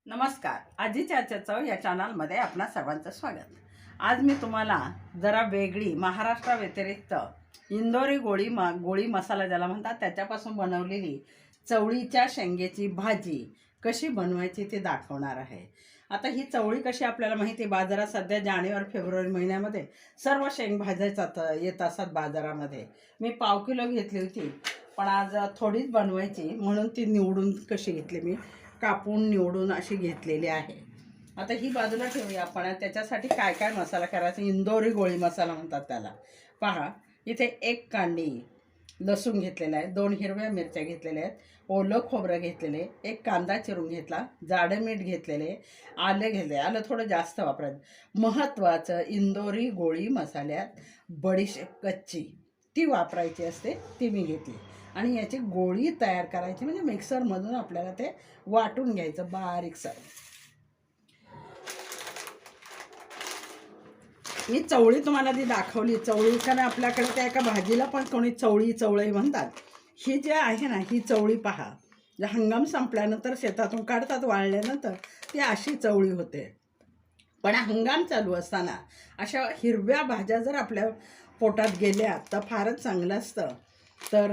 नमस्कार. आजीची आजच्या चव या चॅनलमध्ये आपणा सर्वांचं स्वागत. आज मी तुम्हाला जरा वेगळी महाराष्ट्राव्यतिरिक्त इंदोरी गोळी मसाला ज्याला म्हणतात त्याच्यापासून बनवलेली चवळीच्या शेंगेची भाजी कशी बनवायची ते दाखवणार आहे. आता ही चवळी कशी आपल्याला माहिती आहे, बाजारात सध्या जानेवारी फेब्रुवारी महिन्यामध्ये सर्व शेंगभाज्या येत असतात बाजारामध्ये. मी 1/2 किलो घेतली होती, पण आज थोडीच बनवायची म्हणून ती निवडून कशी घेतली, मी कापून निवडून अशी घेतलेली आहे. आता ही बाजूला ठेवूया आपण. त्याच्यासाठी काय काय मसाला करायचा, इंदोरी गोळी मसाला म्हणतात त्याला. पहा, इथे 1 कांडी लसूण घेतलेला आहे, 2 हिरव्या मिरच्या घेतलेल्या आहेत, ओलं खोबरं घेतलेले, 1 कांदा चिरून घेतला, जाडं मीठ घेतलेले, आलं घेतले, आलं थोडं जास्त वापरायचं. महत्त्वाचं, इंदोरी गोळी मसाल्यात बडीशेप कच्ची ती वापरायची असते, ती मी घेतली. आणि याची गोळी तयार करायची म्हणजे मिक्सरमधून आपल्याला ते वाटून घ्यायचं बारीकसर. ही चवळी तुम्हाला ती दाखवली. चवळी कारण आपल्याकडे त्या एका भाजीला पण कोणी चवळी म्हणतात. ही जी आहे ना, ही चवळी पहा, हंगाम संपल्यानंतर शेतातून काढतात, वाळल्यानंतर ती अशी चवळी होते. पण हंगाम चालू असताना अशा हिरव्या भाज्या जर आपल्या पोटात गेल्या तर फारच चांगलं असतं. तर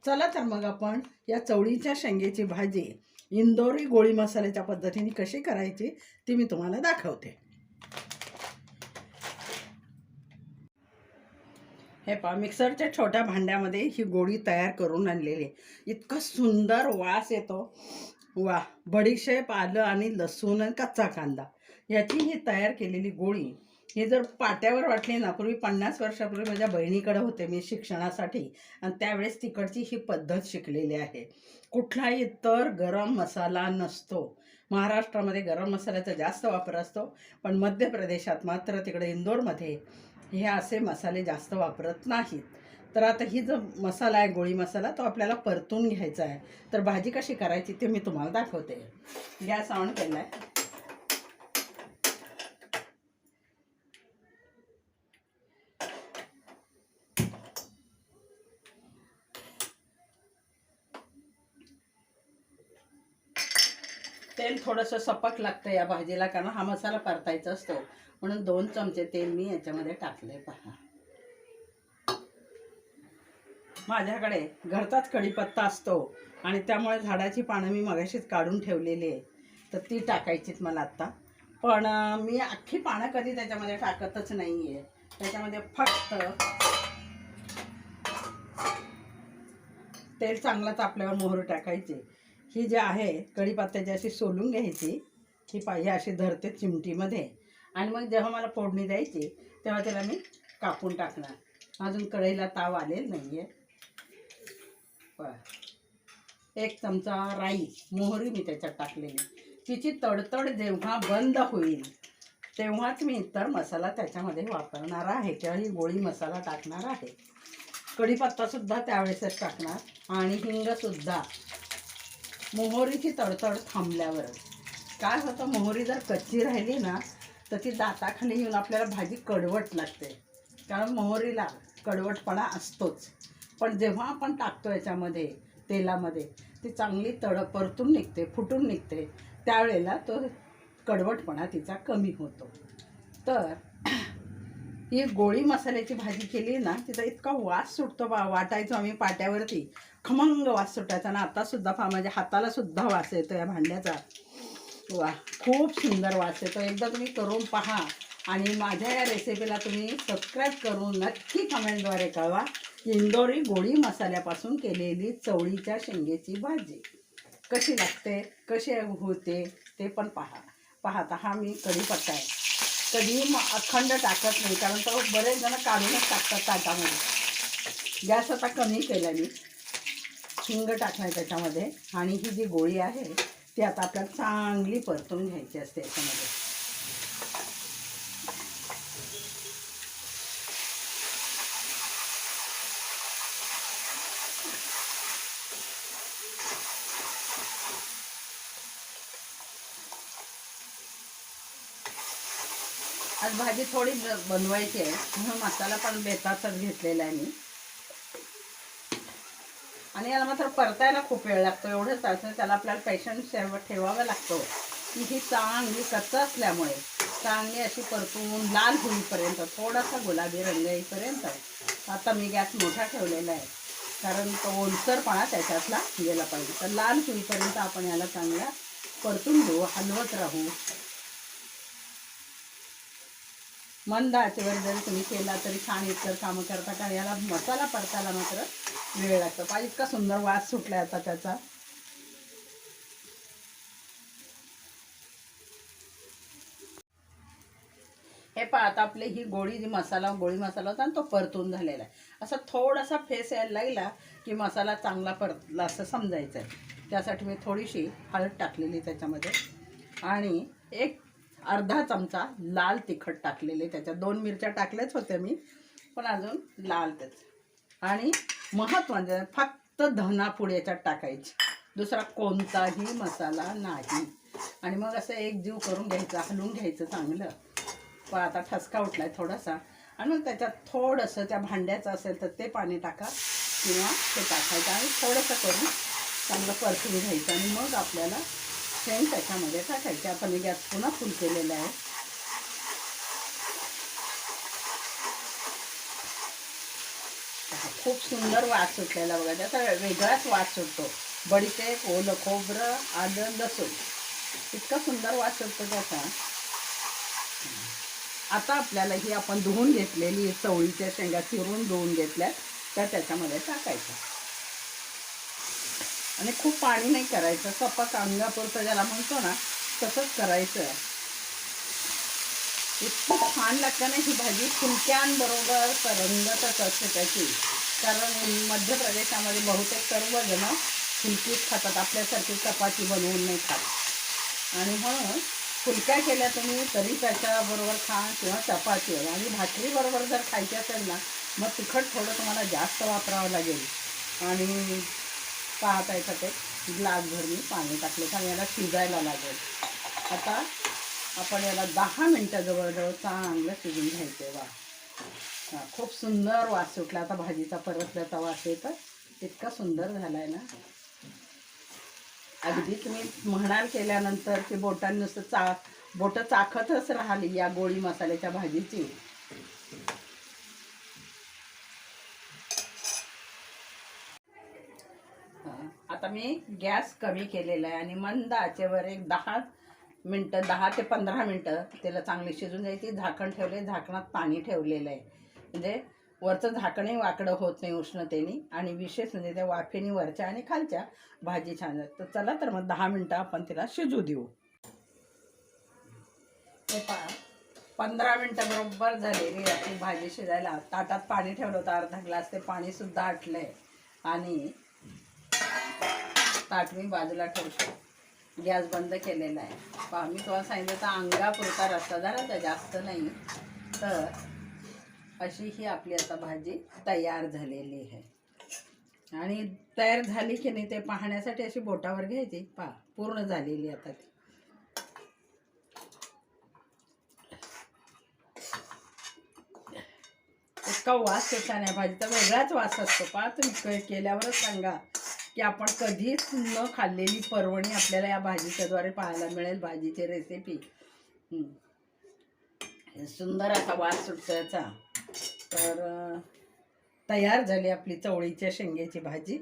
चला तर मग आपण या चवळीच्या शेंगेची भाजी इंदोरी गोळी मसाल्याच्या पद्धतीने कशी करायची ती मी तुम्हाला दाखवते. हे पहा, मिक्सरच्या छोट्या भांड्यामध्ये ही गोळी तयार करून आणलेली. इतका सुंदर वास येतो, वा. बडीशेप, आलं आणि लसूण आणि कच्चा कांदा याची ही तयार केलेली गोळी ही जर पाट्यावर वाटली ना, पूर्वी 50 वर्षापूर्वी माझ्या बहिणीकडे होते मी शिक्षणासाठी, आणि त्यावेळेस तिकडची ही पद्धत शिकलेली आहे. कुठलाही इतर गरम मसाला नसतो. महाराष्ट्रामध्ये गरम मसाल्याचा जास्त वापर असतो, पण मध्य प्रदेशात मात्र तिकडे इंदोरमध्ये हे असे मसाले जास्त वापरत नाहीत. तर आता ही जो मसाला आहे गोळी मसाला, तो आपल्याला परतून घ्यायचा आहे. तर भाजी कशी करायची ते मी तुम्हाला दाखवते. गॅस ऑन केला आहे. तेल थोडंसं सपक लागतं या भाजीला, कारण हा मसाला परतायचा असतो, म्हणून 2 चमचे तेल मी याच्यामध्ये टाकले. पहा, माझ्याकडे घरचाच कढीपत्ता असतो आणि त्यामुळे झाडाची पानं मी मगाशीच काढून ठेवलेली आहे, तर ती टाकायचीत मला आत्ता. पण मी अख्खी पानं कधी त्याच्यामध्ये टाकतच नाही आहे. त्याच्यामध्ये फक्त तेल चांगलं तापल्यावर मोहरी टाकायची. ही जी आहे कढीपत्त्याची अशी सोलून घ्यायची. ही पाहिजे अशी धरते चिमटीमध्ये, आणि मग जेव्हा मला फोडणी द्यायची तेव्हा त्याला मी कापून टाकणार. अजून कढईला ताव आलेला नाही आहे. 1 चमचा राई मोहरी मी त्याच्यात टाकलेली. तिची तडतड जेव्हा बंद होईल तेव्हाच मी इतर मसाला त्याच्यामध्ये वापरणार आहे, किंवा ही गोळी मसाला टाकणार आहे. कढीपत्तासुद्धा त्यावेळेसच टाकणार आणि हिंगसुद्धा. मोहरीची तडतड थांबल्यावर काय होतं, मोहरी जर कच्ची राहिली ना तर ती दाताखाली येऊन आपल्याला भाजी कडवट लागते, कारण मोहरीला कडवटपणा असतोच. पण जेव्हा आपण टाकतो याच्यामध्ये तेलामध्ये, ती चांगली परतून निघते, फुटून निघते, त्यावेळेला तो कडवटपणा तिचा कमी होतो. तर ही गोळी मसाल्याची भाजी केली ना, तिचा इतका वास सुटतो बा. वाटायचो आम्ही पाट्यावरती, खमंग वास सुटायचा ना. आतासुद्धा माझ्या हाताला सुद्धा वास येतो या भांड्याचा. वा, खूप सुंदर वास येतो. एकदा तुम्ही करून पहा, आणि माझ्या या रेसिपीला तुम्ही सबस्क्राईब करून नक्की कमेंटद्वारे कळवा. इंदोरी गोळी मसाल्यापासून केलेली चवळीच्या शेंगेची भाजी कशी लागते, कशी होते ते पण पाहता. हा मी कढीपत्ता आहे, कधी अखंड टाकत नाही, कारण तो बरेच जण काढूनच टाकतात ताटामध्ये. गॅस आता कमी केला मी. हिंग टाकणार त्याच्यामध्ये, आणि ही जी गोळी आहे ती आता आपल्याला चांगली परतून घ्यायची असते याच्यामध्ये. आज भाजी थोडी बनवायची आहे, म्हणून मसाला पण बेताचाच घेतलेला आहे मी. आणि याला मात्र परतायला खूप वेळ लागतो. एवढंच असं त्याला आपल्याला पेशन्स ठेवावा लागतो. की ही चांगली कच्चा असल्यामुळे चांगली अशी परतून लाल होईपर्यंत, थोडासा गुलाबी रंग येईपर्यंत. आता मी गॅस मोठा ठेवलेला आहे, कारण तो ओलसरपणा त्याच्यातला गेला पाहिजे. तर लाल होईपर्यंत आपण याला चांगला परतून घेऊ, हलवत राहू. मंद आचेवर जरी तुम्ही केला तरी छान इतर कामं करता, कारण याला मसाला परतायला मात्र वेळ लागतो. पाहिजे इतका सुंदर वास सुटला आता त्याचा. हे पहा, आता आपली ही गोळी मसाला होता आणि तो परतून झालेला आहे. असा थोडासा फेस यायला लागला की मसाला चांगला परतला असं समजायचं आहे. त्यासाठी मी थोडीशी हळद टाकलेली त्याच्यामध्ये आणि एक अर्धा चमचा लाल तिखट टाकलेले. त्याच्यात 2 मिरच्या टाकल्याच होत्या मी, पण अजून लाल त्याच. आणि महत्त्वाचं फक्त धनापूड याच्यात टाकायची, दुसरा कोणताही मसाला नाही. आणि मग असं एक जीव करून घ्यायचं, हलवून घ्यायचं चांगलं. पण आता ठसका उठलाय थोडासा. आणि मग त्याच्यात थोडंसं त्या भांड्याचं असेल तर ते पाणी टाका किंवा ते टाकायचं आणि थोडंसं करून चांगलं परतून घ्यायचं. आणि मग आपल्याला शेंग त्याच्यामध्ये टाकायची. आता मी गॅस पुन्हा फुल केलेला आहे. खूप सुंदर वास सुटलेला बघा, त्याचा वेगळाच वास सुटतो. बडीशेप, ओलं खोबरं, आलं, लसूण, इतका सुंदर वास सुटतो त्याचा. आता आपल्याला ही आपण धुवून घेतलेली चवळीच्या शेंगा चिरून धुवून घेतल्या त्या त्याच्यामध्ये टाकायच्या. आणि खूप पाणी नाही करायचं, सपक अंगापुरतं ज्याला म्हणतो ना तसंच करायचं. इतकी छान लागते ना ही भाजी, फुलक्यांबरोबर तरंगतच असते त्याची. कारण मध्य प्रदेशामध्ये बहुतेक सर्वजण फुलकीच खातात, आपल्यासारखी चपाती बनवून नाही खात. आणि म्हणून फुलक्या केल्या तुम्ही तरी त्याच्याबरोबर खा किंवा चपातीवर. आणि भाकरीबरोबर जर खायची असेल ना मग तिखट थोडं तुम्हाला जास्त वापरावं लागेल. आणि पाहता याच्यात एक ग्लासभर मी पाणी टाकले, कारण याला शिजायला लागेल. आता आपण याला 10 मिनटं जवळजवळ चांगलं शिजून घ्यायचं. वा, खूप सुंदर वास सुटला आता भाजीचा, परतल्याचा वास येतं, इतका सुंदर झाला आहे ना. अगदी तुम्ही म्हणाल केल्यानंतर की बोटांनी नुसतं बोटं चाखतच राहिली या गोळी मसाल्याच्या भाजीची. आता मी गॅस कमी केलेला आहे आणि मंद आचेवर एक 10 मिनटं, 10 ते 15 मिनटं त्याला चांगली शिजून द्यायची. झाकण ठेवले, झाकणात पाणी ठेवलेलं आहे, म्हणजे वरचं झाकणही वाकडं होत नाही उष्णतेने. आणि विशेष म्हणजे त्या वाफेने वरच्या आणि खालच्या भाजी छान आहे. तर चला तर मग 10 मिनटं आपण तिला शिजू देऊ. हे पहा, 15 मिनटं बरोबर झालेली आपली भाजी शिजायला. ताटात पाणी ठेवलं होतं अर्धा ग्लास, ते पाणीसुद्धा आटलं आहे. आणि ताट मी बाजूला ठेवतो, गॅस बंद केलेला आहे. पहा, मी तुम्हाला सांगितलं तर अंगापुरता रस्सा झाला तर जास्त नाही. तर अशी ही आपली आता भाजी तयार झालेली आहे. आणि तयार झाली की नाही ते पाहण्यासाठी अशी बोटावर घ्यायची. पहा, पूर्ण झालेली आता ती. इतका वास छान आहे भाजीचा, वेगळाच वास असतो. पहा, तुम्ही केल्यावरच सांगा की आपण कधीच न खाल्लेली पर्वणी आपल्याला या भाजीच्याद्वारे पाहायला मिळेल. भाजीची रेसिपी सुंदर असा वास सुटतो याचा. तर तयार झाली आपली चवळीच्या शेंगेची भाजी.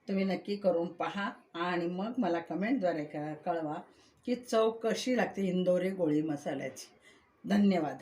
तुम्ही नक्की करून पहा आणि मग मला कमेंटद्वारे कळवा की चव कशी लागते इंदोरी गोळी मसाल्याची. धन्यवाद.